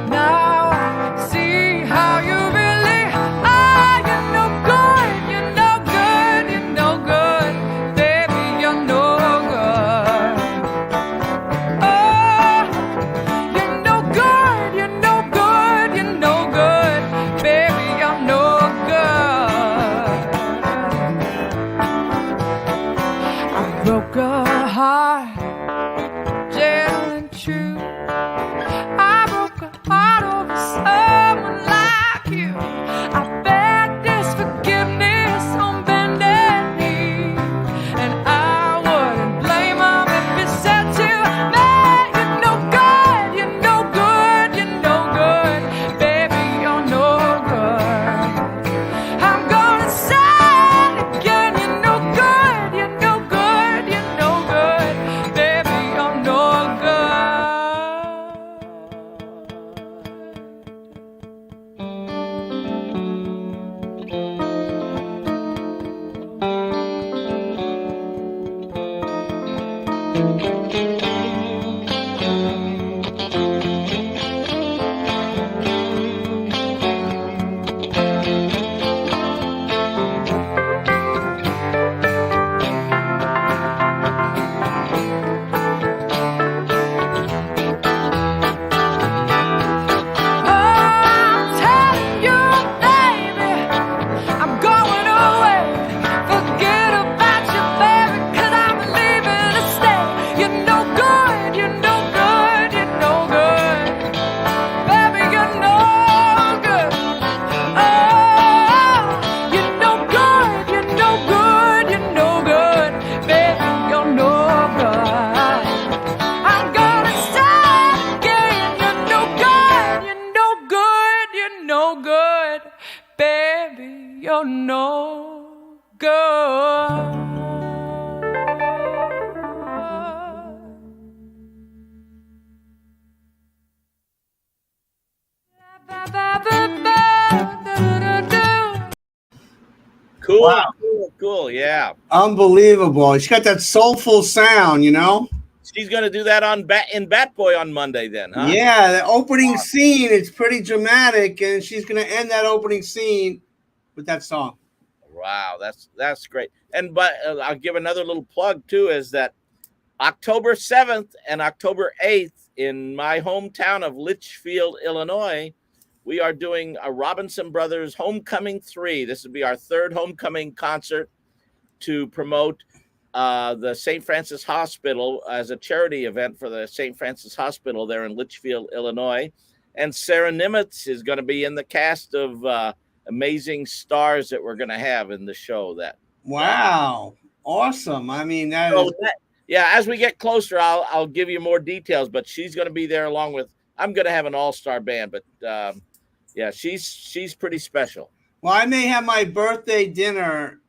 Now I see how you really are. You're no good, you're no good, you're no good. Baby, you're no good. Oh, you're no good, you're no good, you're no good. Baby, you're no good. I broke a heart, gentle and true. I broke a heart over someone like you. I begged this forgiveness on bended knee, and I wouldn't blame him if he said to me, you're no good, you're no good, you're no good. Baby, you're no good. I'm gonna say it again, you're no good, you're no good, you're no good. Baby, you're no good. I'm telling you, baby, I'm going away. Forget about you, baby, 'cause I'm leaving to stay. You're no good, you're no good, you're no good. Baby, you're no good. Oh, you're no good, you're no good, you're no good. Baby, you're no good. I'm gonna say it again, you're no good, you're no good, you're no good. Baby, you're no good. Cool, Wow. cool. Yeah. Unbelievable. She's got that soulful sound, you know? She's going to do that in Bat Boy on Monday then, huh? Yeah, the opening scene is pretty dramatic, and she's going to end that opening scene with that song. Wow, that's great. But I'll give another little plug too, is that October 7th and October 8th in my hometown of Litchfield, Illinois, we are doing a Robinson Brothers Homecoming 3. This will be our third homecoming concert to promote the St. Francis Hospital as a charity event for the St. Francis Hospital there in Litchfield, Illinois. And Sarah Nimitz is going to be in the cast of amazing stars that we're going to have in the show. Wow. Awesome. I mean, yeah, as we get closer, I'll give you more details, but she's going to be there along with, I'm going to have an all-star band, but yeah, she's pretty special. Well, I may have my birthday dinner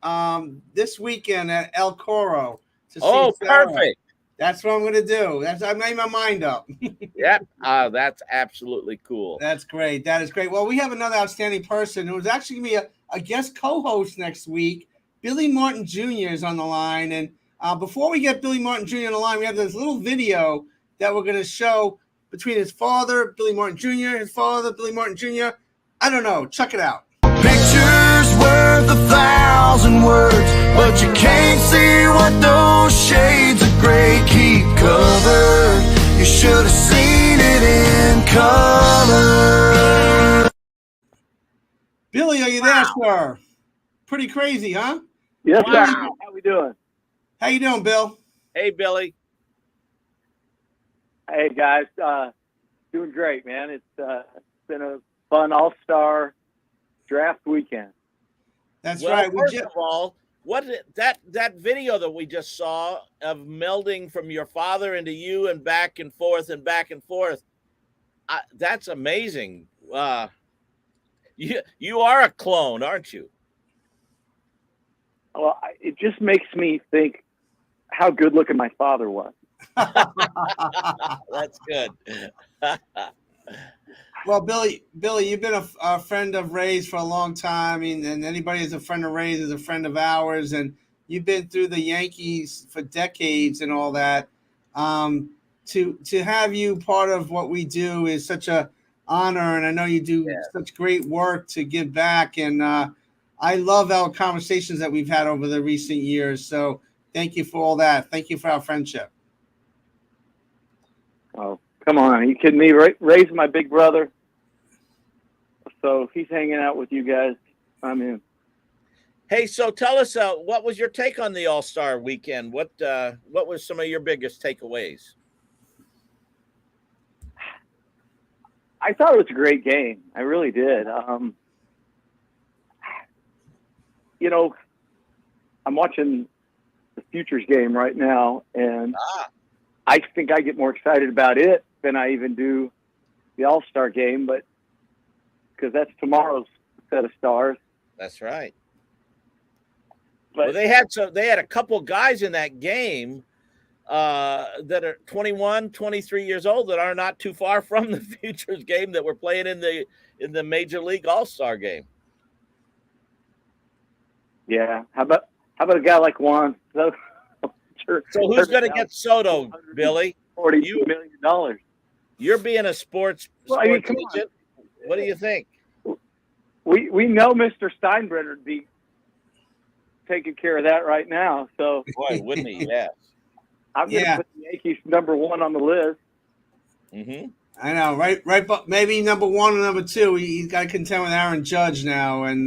this weekend at El Coro. To see Sarah. Perfect. That's what I'm going to do. I made my mind up. Yep. That's absolutely cool. That's great. That is great. Well, we have another outstanding person who is actually going to be a guest co-host next week. Billy Martin Jr. is on the line. And before we get Billy Martin Jr. on the line, we have this little video that we're going to show between his father, Billy Martin Jr., his father, Billy Martin Jr. I don't know. Check it out. Pictures worth 1,000 words, but you can't see what those shades of gray keep covered. You should have seen it in color. Billy, are you there, sir? Pretty crazy, huh? Yes, Wow. sir. How we doing? How you doing, Bill? Hey, Billy. Hey guys, doing great, man. It's been a fun All-Star draft weekend. That's Well, right. first of all, that video that we just saw of melding from your father into you and back and forth and back and forth, that's amazing. You are a clone, aren't you? Well, it just makes me think how good looking my father was. That's good. Well, Billy, you've been a friend of Ray's for a long time. I mean, and anybody who's a friend of Ray's is a friend of ours. And you've been through the Yankees for decades and all that. To have you part of what we do is such a honor, and I know you do such great work to give back. And I love our conversations that we've had over the recent years. So thank you for all that. Thank you for our friendship. Oh, come on. Are you kidding me? Ray's my big brother. So if he's hanging out with you guys, I'm in. Hey, so tell us, what was your take on the All-Star weekend? What was some of your biggest takeaways? I thought it was a great game. I really did. You know, I'm watching the Futures game right now, and I think I get more excited about it than I even do the All-Star game, but because that's tomorrow's set of stars. That's right. But well, they had a couple guys in that game that are 21, 23 years old that are not too far from the Futures game that were playing in the Major League All-Star game. Yeah. How about a guy like Juan? So who's going to get Soto, Billy? $40 million. You're being a sports agent. What do you think? We know Mr. Steinbrenner would be taking care of that right now. So boy, wouldn't he? Yes. I'm going to put the Yankees #1 on the list. Mm-hmm. I know, right, but maybe #1 or #2. He's got to contend with Aaron Judge now, and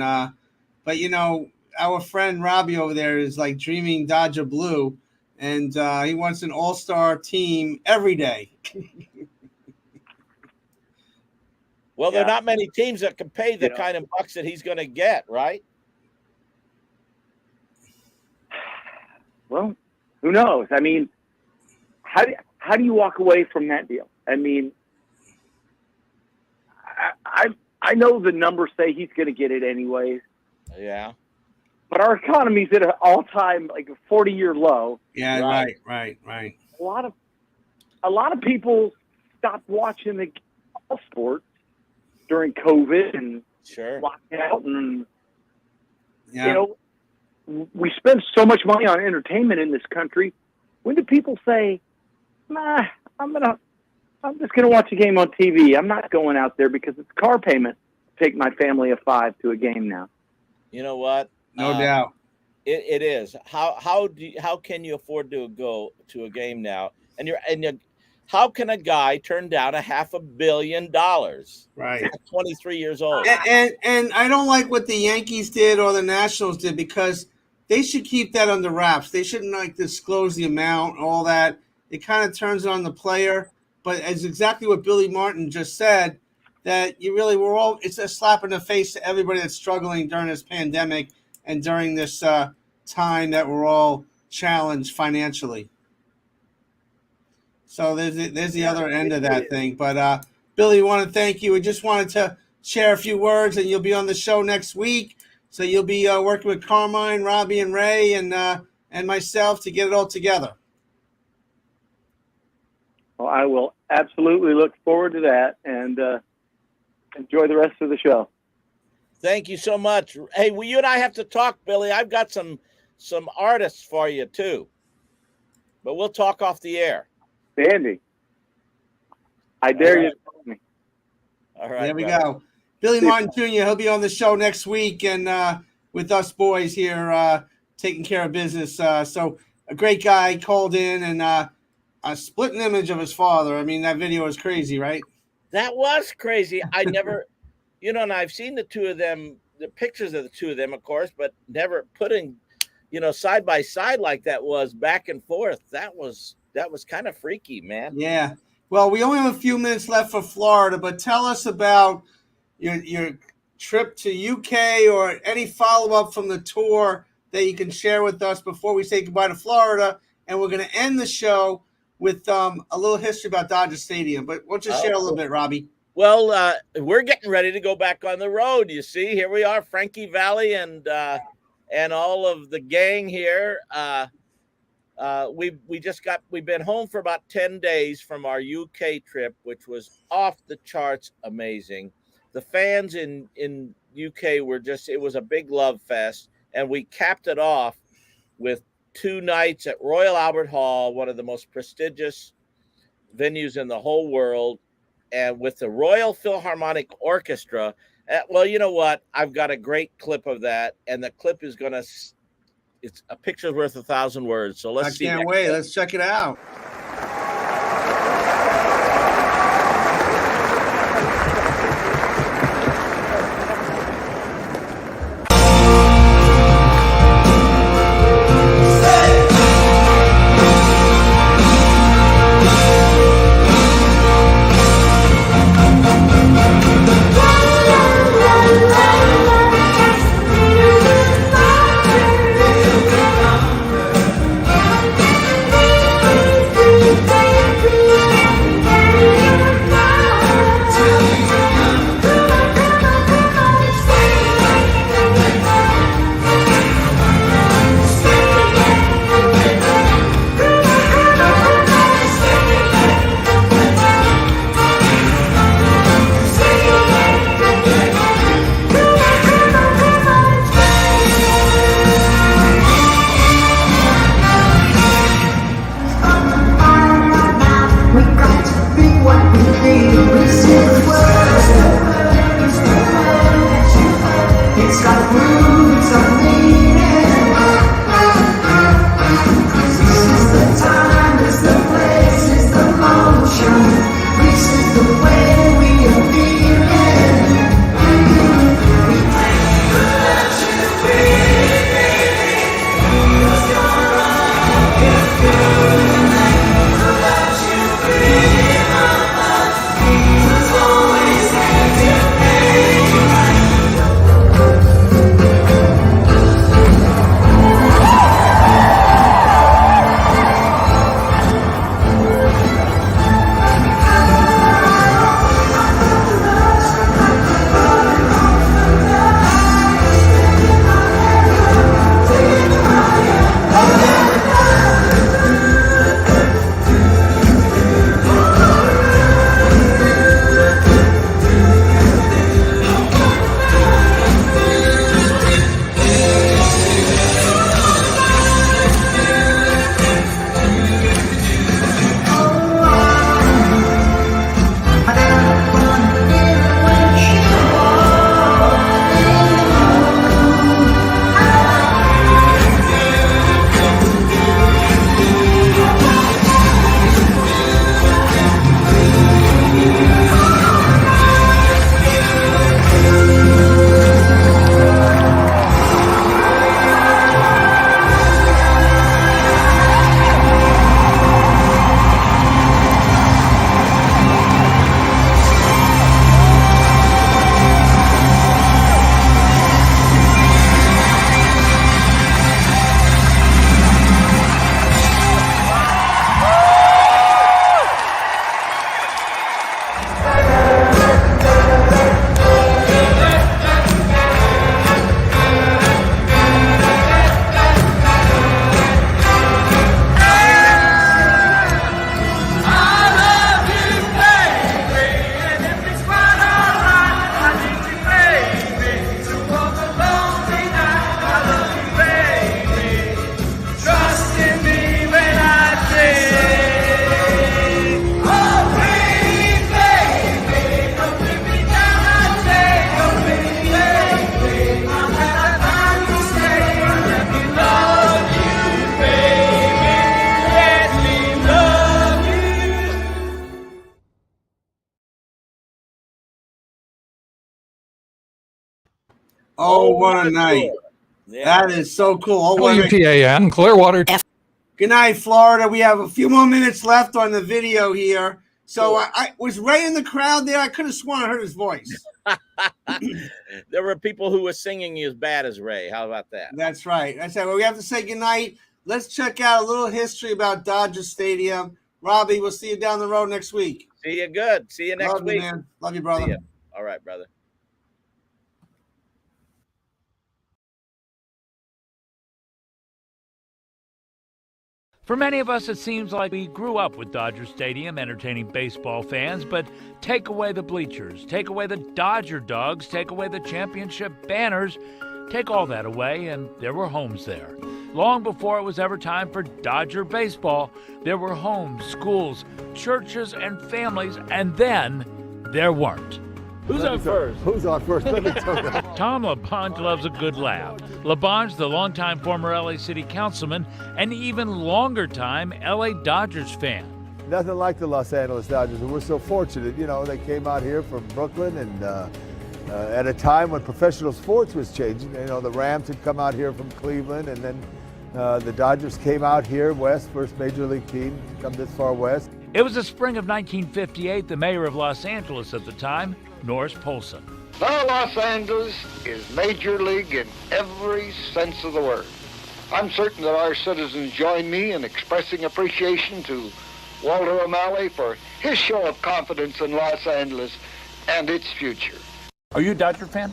but you know, our friend Robbie over there is like dreaming Dodger blue, and he wants an all-star team every day. Well, there are not many teams that can pay the kind of bucks that he's going to get, right? Well, who knows? I mean, how do you walk away from that deal? I mean, I know the numbers say he's going to get it anyways. Yeah. But our economy's at an all-time, like a 40-year low. Yeah, right. A lot of people stopped watching the sport during COVID and lockout, and you know, we spend so much money on entertainment in this country. When do people say, "Nah, I'm just gonna watch a game on TV. I'm not going out there because it's car payment to take my family of 5 to a game now." You know what? No doubt. It is. How can you afford to go to a game now? And how can a guy turn down $500 million? Right. At 23 years old. And I don't like what the Yankees did or the Nationals did, because they should keep that under wraps. They shouldn't like disclose the amount, all that. It kind of turns on the player. But it's exactly what Billy Martin just said, that it's a slap in the face to everybody that's struggling during this pandemic and during this time that we're all challenged financially. So there's the other end of that thing. But Billy, we want to thank you. We just wanted to share a few words, and you'll be on the show next week. So you'll be working with Carmine, Robbie, and Ray, and myself to get it all together. Well, I will absolutely look forward to that, and enjoy the rest of the show. Thank you so much. Hey, well, you and I have to talk, Billy. I've got some artists for you too, but we'll talk off the air. Andy, I dare you to tell me. All right. There we go. Billy Martin Jr., he'll be on the show next week, and with us boys here taking care of business. So a great guy called in, and a split image of his father. I mean, that video is crazy, right? That was crazy. I never, and I've seen the two of them, the pictures of the two of them, of course, but never putting, side by side like that was back and forth. That was kind of freaky, man. Yeah. Well, we only have a few minutes left for Florida, but tell us about your trip to UK or any follow-up from the tour that you can share with us before we say goodbye to Florida. And we're going to end the show with a little history about Dodger Stadium. But we'll just share a little bit, Robbie. Well, we're getting ready to go back on the road. You see, here we are, Frankie Valli and all of the gang here. We've been home for about 10 days from our UK trip, which was off the charts amazing. The fans in UK it was a big love fest, and we capped it off with 2 nights at Royal Albert Hall, one of the most prestigious venues in the whole world, and with the Royal Philharmonic Orchestra. Well, you know what? I've got a great clip of that, and the clip is it's a picture's worth 1,000 words. So let's see. I can't wait. Let's check it out. Oh, what a night. Yeah. That is so cool. Oh, WPAN, Clearwater. Good night, Florida. We have a few more minutes left on the video here. So I was Ray in the crowd there. I could have sworn I heard his voice. There were people who were singing as bad as Ray. How about that? That's right. I said, well, we have to say goodnight. Let's check out a little history about Dodger Stadium. Robbie, we'll see you down the road next week. See you good. See you next Love week. You, man. Love you, brother. See ya. All right, brother. For many of us, it seems like we grew up with Dodger Stadium entertaining baseball fans, but take away the bleachers, take away the Dodger dogs, take away the championship banners, take all that away, and there were homes there. Long before it was ever time for Dodger baseball, there were homes, schools, churches, and families, and then there weren't. Who's on first? Who's on first? Let me tell you. Tom LaBonge loves a good laugh. LaBonge, the longtime former LA City Councilman and even longer time LA Dodgers fan. Nothing like the Los Angeles Dodgers, and we're so fortunate. You know, they came out here from Brooklyn, and at a time when professional sports was changing. You know, the Rams had come out here from Cleveland, and then the Dodgers came out here west, first major league team to come this far west. It was the spring of 1958. The mayor of Los Angeles at the time, Norris Polson. Now Los Angeles is major league in every sense of the word. I'm certain that our citizens join me in expressing appreciation to Walter O'Malley for his show of confidence in Los Angeles and its future. Are you a Dodger fan?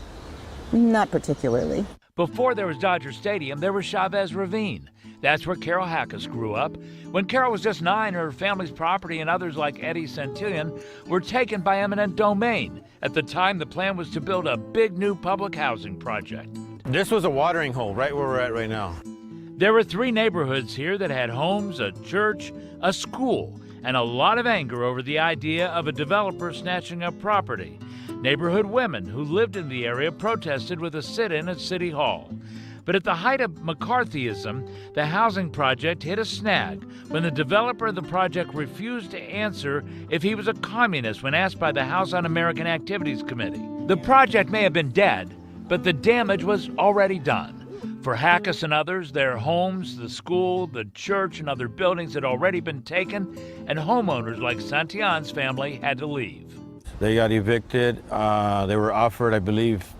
Not particularly. Before there was Dodger Stadium, there was Chavez Ravine. That's where Carol Hackus grew up. When Carol was just 9, her family's property and others like Eddie Santillan were taken by eminent domain. At the time, the plan was to build a big new public housing project. This was a watering hole right where we're at right now. There were 3 neighborhoods here that had homes, a church, a school, and a lot of anger over the idea of a developer snatching up property. Neighborhood women who lived in the area protested with a sit-in at City Hall. But at the height of McCarthyism, the housing project hit a snag when the developer of the project refused to answer if he was a communist when asked by the House Un-American Activities Committee. The project may have been dead, but the damage was already done. For Hackus and others, their homes, the school, the church, and other buildings had already been taken, and homeowners like Santillan's family had to leave. They got evicted. They were offered, I believe,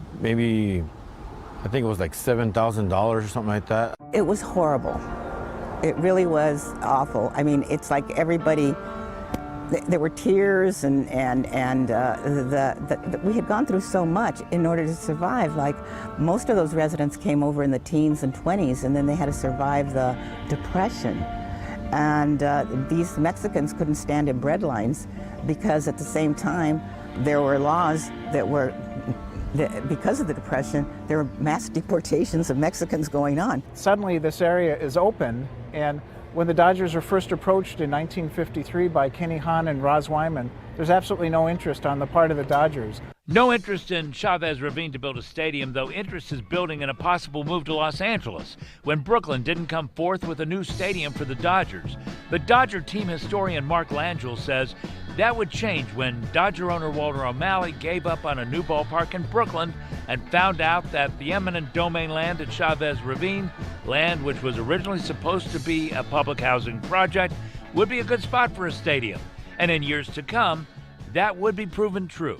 I think it was like $7,000 or something like that. It was horrible. It really was awful. I mean, it's like everybody, there were tears and we had gone through so much in order to survive. Like most of those residents came over in the teens and 20s, and then they had to survive the Depression. And these Mexicans couldn't stand in bread lines because at the same time there were laws that were, because of the Depression, there were mass deportations of Mexicans going on. Suddenly this area is open, and when the Dodgers were first approached in 1953 by Kenny Hahn and Roz Wyman, there's absolutely no interest on the part of the Dodgers. No interest in Chavez Ravine to build a stadium, though interest is building in a possible move to Los Angeles when Brooklyn didn't come forth with a new stadium for the Dodgers. But Dodger team historian Mark Langell says that would change when Dodger owner Walter O'Malley gave up on a new ballpark in Brooklyn and found out that the eminent domain land at Chavez Ravine, land which was originally supposed to be a public housing project, would be a good spot for a stadium. And in years to come, that would be proven true.